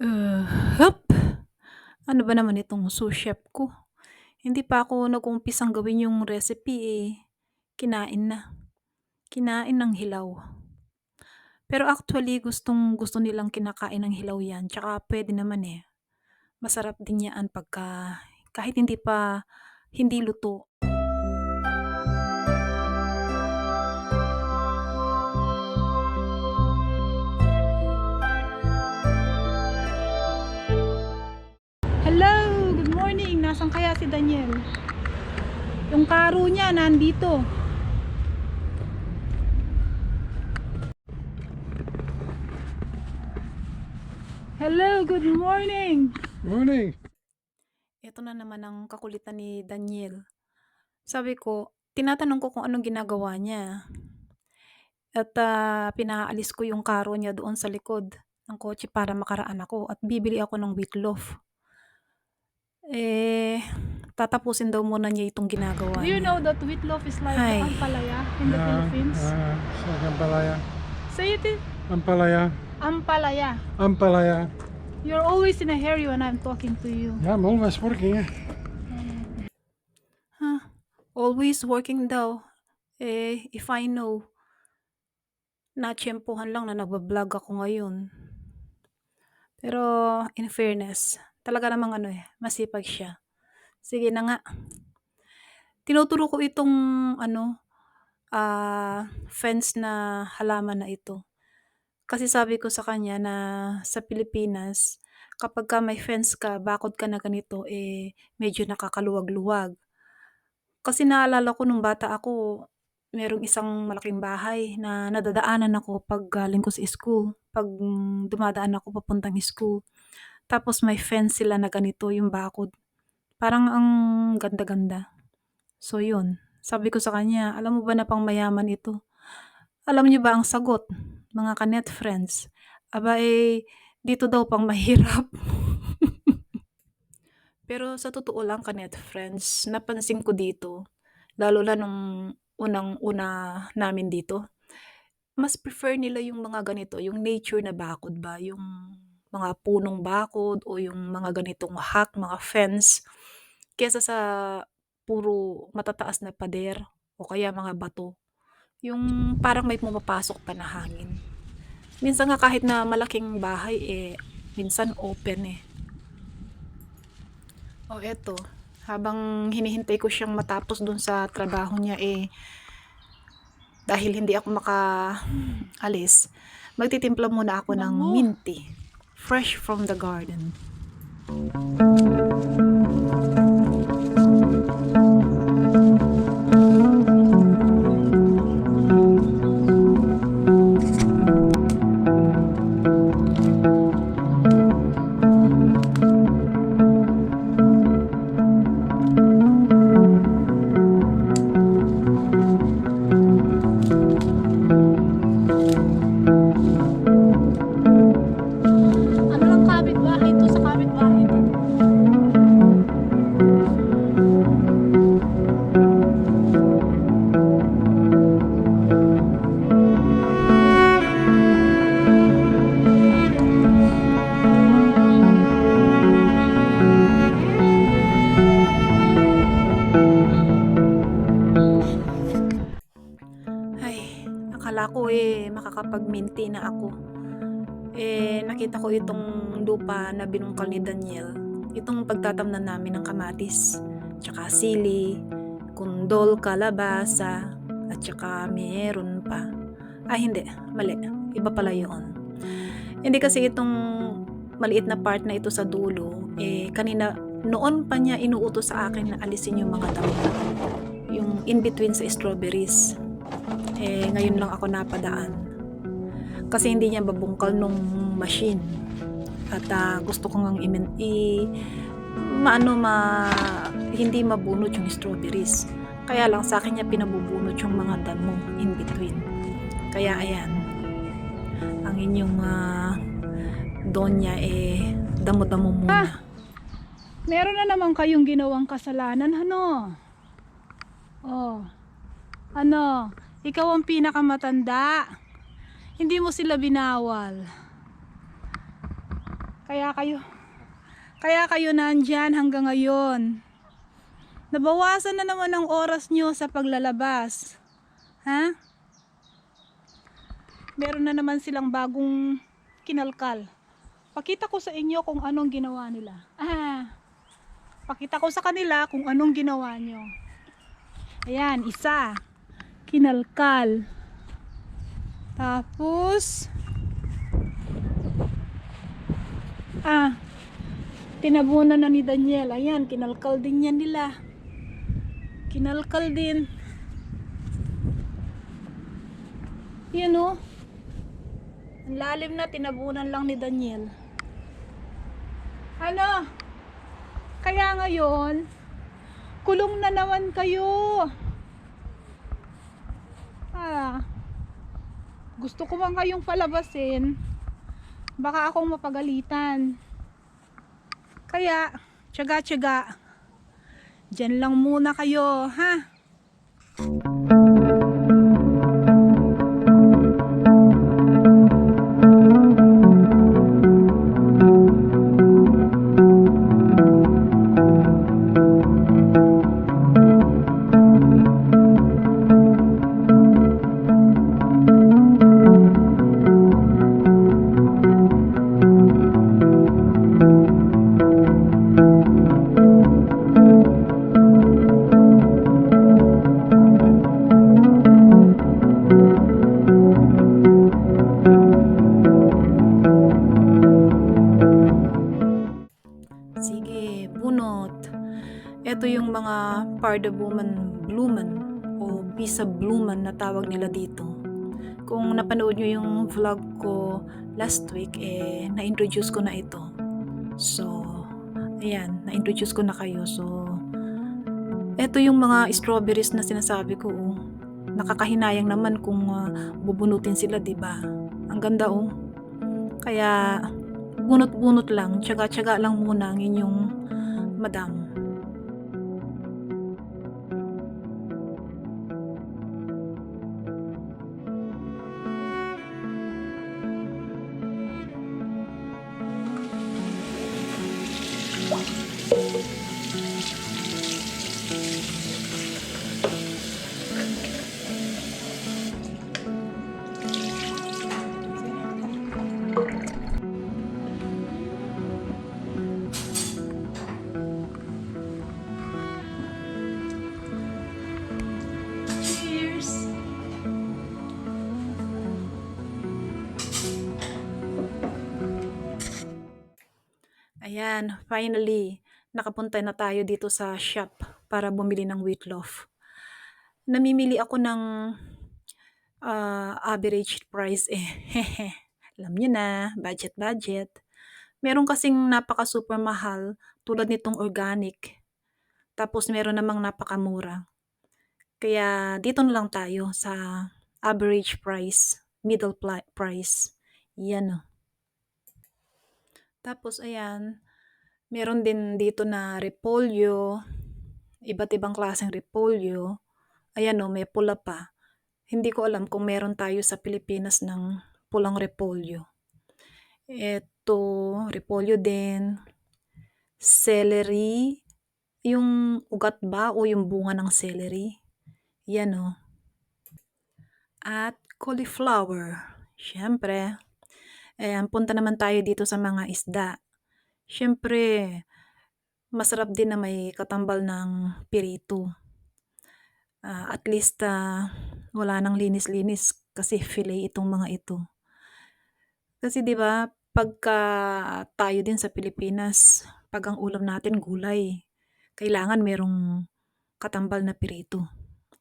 Hup! Ano ba naman itong sous chef ko? Hindi pa ako nag-umpisang gawin yung recipe, kinain na. Kinain ng hilaw. Pero actually gustong-gusto nilang kinakain ng hilaw 'yan, tsaka puwede naman, masarap din 'yaan pagka kahit hindi luto. Hello! Good morning! Nasaan kaya si Daniel? Yung karo niya nandito. Hello! Good morning! Morning. Ito na naman ang kakulitan ni Daniel. Sabi ko, tinatanong ko kung anong ginagawa niya. At, pinaalis ko yung karo niya doon sa likod ng kotse para makaraan ako at bibili ako ng wheatloaf. Tatapusin daw muna niya itong ginagawa Do you niya. know that wheatloaf is like Hi. the ampalaya in the Philippines? It's like Ampalaya. Say it is Ampalaya. ampalaya. Ampalaya. You're always in a hurry when I'm talking to you. Yeah, I'm always working. Always working daw. If I know, natiyempuhan lang na nagba-vlog ako ngayon. Pero in fairness, talaga namang masipag siya. Sige na nga. Tinuturo ko itong fence na halaman na ito. Kasi sabi ko sa kanya na sa Pilipinas, kapagka may fence ka, bakod ka na ganito, medyo nakakaluwag-luwag. Kasi naalala ko nung bata ako, merong isang malaking bahay na nadadaanan ako pag galing ko sa school, pag dumadaan ako papuntang school. Tapos may fence sila na ganito yung bakod. Parang ang ganda-ganda. So yun, sabi ko sa kanya, alam mo ba na pang mayaman ito? Alam niyo ba ang sagot, mga ka-net friends? Aba dito daw pang mahirap. Pero sa totoo lang ka-net friends, napansin ko dito, lalo na nung unang-una namin dito, mas prefer nila yung mga ganito, yung nature na bakod ba, yung mga punong bakod o yung mga ganitong hack, mga fence, kaysa sa puro matataas na pader o kaya mga bato. Yung parang may pumapasok pa na hangin. Minsan nga kahit na malaking bahay, minsan open. O eto, habang hinihintay ko siyang matapos dun sa trabaho niya, dahil hindi ako makaalis, magtitimpla muna ako ng Bango. mint tea, fresh from the garden. Ano lang kapitbahay to sa kapitbahay to? Ay, akala ko makakapag-mint tea na ako. Nakita ko itong lupa na binungkal ni Daniel. Itong pagtatamnan namin ng kamatis, tsaka sili, kundol, kalabasa, at tsaka meron pa. Hindi, mali. Iba pala yun. Hindi kasi itong maliit na part na ito sa dulo, kanina, noon pa niya inuutos sa akin na alisin yung mga damo. Yung in between sa strawberries. Ngayon lang ako napadaan. Kasi hindi niya babungkal nung machine. At gusto ko ngang hindi mabunot yung strawberries. Kaya lang sa akin niya pinabubunot yung mga damo in between. Kaya ayan, ang inyong donya damo-damo muna. Meron na naman kayong ginawang kasalanan, ano? Oh. Ano? Ikaw ang pinakamatanda. Hindi mo sila binawal. Kaya kayo nandyan hanggang ngayon. Nabawasan na naman ang oras nyo sa paglalabas. Ha? Meron na naman silang bagong kinalkal. Pakita ko sa inyo kung anong ginawa nila. Pakita ko sa kanila kung anong ginawa nyo. Ayan, isa. Kinalkal. Tapos, tinabunan na ni Daniel. Ayan, kinalkal din yan nila. Kinalkal din. Yan o. Ang lalim na, tinabunan lang ni Daniel. Ano? Kaya ngayon, kulong na naman kayo. Gusto ko man kayong palabasin, baka akong mapagalitan. Kaya, tiyaga-tiyaga. Diyan lang muna kayo, ha? Sige, bunot. Ito yung mga Paardeboom Blumen o Bisa Blumen na tawag nila dito. Kung napanood nyo yung vlog ko last week, na-introduce ko na ito. So, ayan, na-introduce ko na kayo. So, ito yung mga strawberries na sinasabi ko. Nakakahinayang naman kung bubunutin sila, diba? Ang ganda Kaya, bunot-bunot lang, tiyaga-tiyaga lang muna ang inyong madam. Ayan, finally, nakapunta na tayo dito sa shop para bumili ng wheat loaf. Namimili ako ng average price Alam nyo na, budget. Meron kasing napaka-super mahal tulad nitong organic. Tapos meron namang napakamura. Kaya dito na lang tayo sa average price, middle price. Yan Tapos ayan, meron din dito na repolyo, iba't ibang klaseng repolyo. Ayan may pula pa. Hindi ko alam kung meron tayo sa Pilipinas ng pulang repolyo. Ito, repolyo din. Celery, yung ugat ba o yung bunga ng celery. Yan At cauliflower. Syempre. Ayan, punta naman tayo dito sa mga isda. Syempre, masarap din na may katambal ng pirito. At least, wala nang linis-linis kasi fillet itong mga ito. Kasi 'di ba, pagka tayo din sa Pilipinas, pag ang ulam natin gulay, kailangan merong katambal na pirito.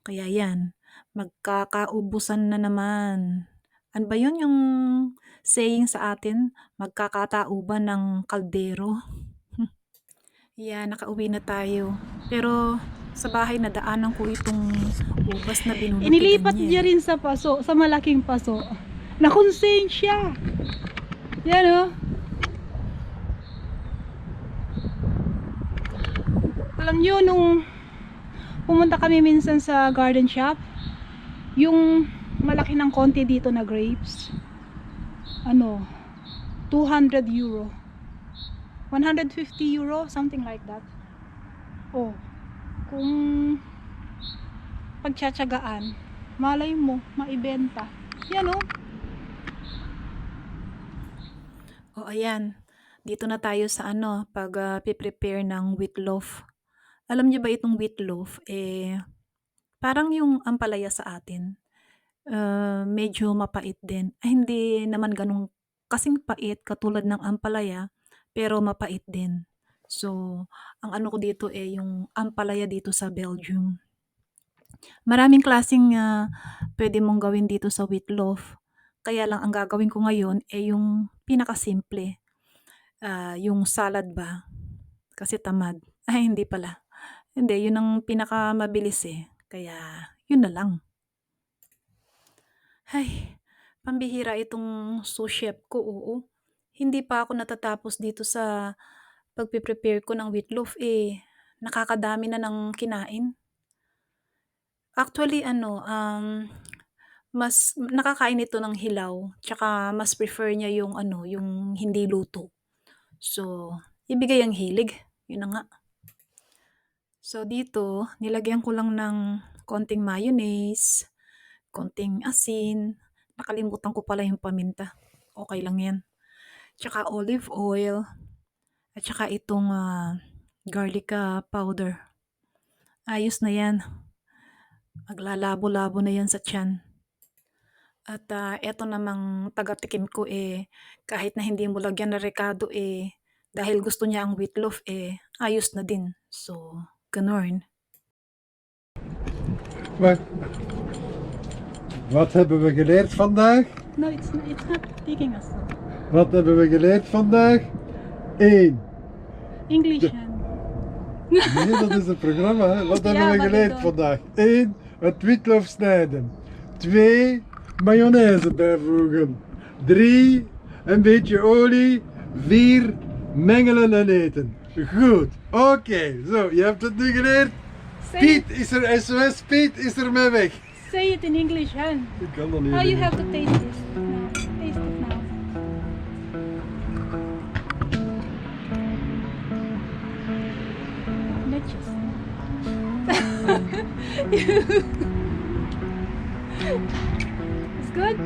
Kaya yan, magkakaubusan na naman. Ano ba yun yung saying sa atin? Magkakatauban ng kaldero. Yan, nakauwi na tayo. Pero sa bahay nadaanan ko itong ubas na binunot ni Inilipat Daniel. niya rin sa paso, sa malaking paso. Nakonsensya. Yan Alam nyo, nung pumunta kami minsan sa garden shop, yung malaki ng konti dito na grapes, 200 euro. 150 euro, something like that. Oh, kung pagtsatsagaan, malay mo, maibenta. Yan oh. O ayan, dito na tayo sa ano, pag-prepare ng wheat loaf. Alam niyo ba itong wheat loaf, parang yung ampalaya sa atin, medyo mapait din. Ay hindi naman gano'n kasing pait katulad ng ampalaya, pero mapait din. So, ang ano ko dito, yung ampalaya dito sa Belgium. Maraming klaseng, puwede mong gawin dito sa wheat loaf. Kaya lang ang gagawin ko ngayon, yung pinakasimple, yung salad ba, kasi tamad. Ay hindi pala, hindi yun ang pinakamabilis, kaya yun na lang. Ay, pambihira itong sous chef ko, oo. Hindi pa ako natatapos dito sa pagpe-prepare ko ng wheat loaf, nakakadami na ng kinain. Actually ano, mas nakakain ito ng hilaw, tsaka mas prefer niya yung ano, yung hindi luto. So, ibigay ang hilig, yun na nga. So dito, nilagyan ko lang ng konting mayonnaise, konting asin, nakalimutan ko pala yung paminta, okey lang yan. Tsaka olive oil, at tsaka itong, garlic, powder. Ayos na yan, maglalabo-labo na yan sa tiyan. At, eto namang taga-tikim ko, kahit na hindi mo lagyan ng rekado, dahil gusto niya ang wheat loaf, ayos na din. So, gano'n. Wat, wat hebben we geleerd vandaag? No, it's not taking us. Wat hebben we geleerd vandaag? 1. English yan. Nee, dat is het programma. Hè? Wat Ja, hebben we maar geleerd dat- vandaag? 1. Het witlof snijden. 2. Mayonaise bijvoegen. 3. Een beetje olie. 4. Mengelen en eten. Goed. Oké, zo, je hebt het nu geleerd. Piet is er SOS. Piet is er mee weg. Say it in English, Han. Ik kan dat niet. Oh, you have to taste this now. Taste it now. Netjes. It's good?